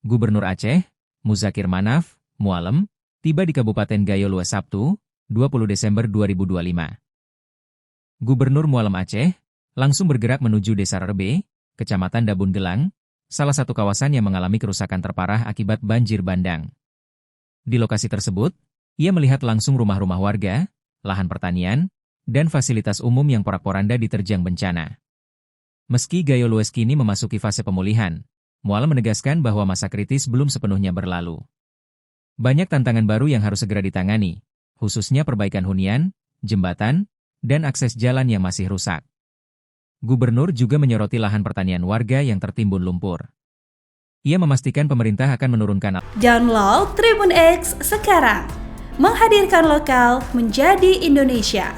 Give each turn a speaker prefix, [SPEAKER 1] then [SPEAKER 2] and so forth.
[SPEAKER 1] Gubernur Aceh, Muzakir Manaf, Mualem, tiba di Kabupaten Gayo Lues Sabtu, 20 Desember 2025. Gubernur Mualem Aceh langsung bergerak menuju Desa Rerbe, Kecamatan Dabun Gelang, salah satu kawasan yang mengalami kerusakan terparah akibat banjir bandang. Di lokasi tersebut, ia melihat langsung rumah-rumah warga, lahan pertanian, dan fasilitas umum yang porak-poranda diterjang bencana. Meski Gayo Lues kini memasuki fase pemulihan, Mualem menegaskan bahwa masa kritis belum sepenuhnya berlalu. Banyak tantangan baru yang harus segera ditangani, khususnya perbaikan hunian, jembatan, dan akses jalan yang masih rusak. Gubernur juga menyoroti lahan pertanian warga yang tertimbun lumpur. Ia memastikan pemerintah akan menurunkan.
[SPEAKER 2] Download Tribun X sekarang, menghadirkan lokal menjadi Indonesia.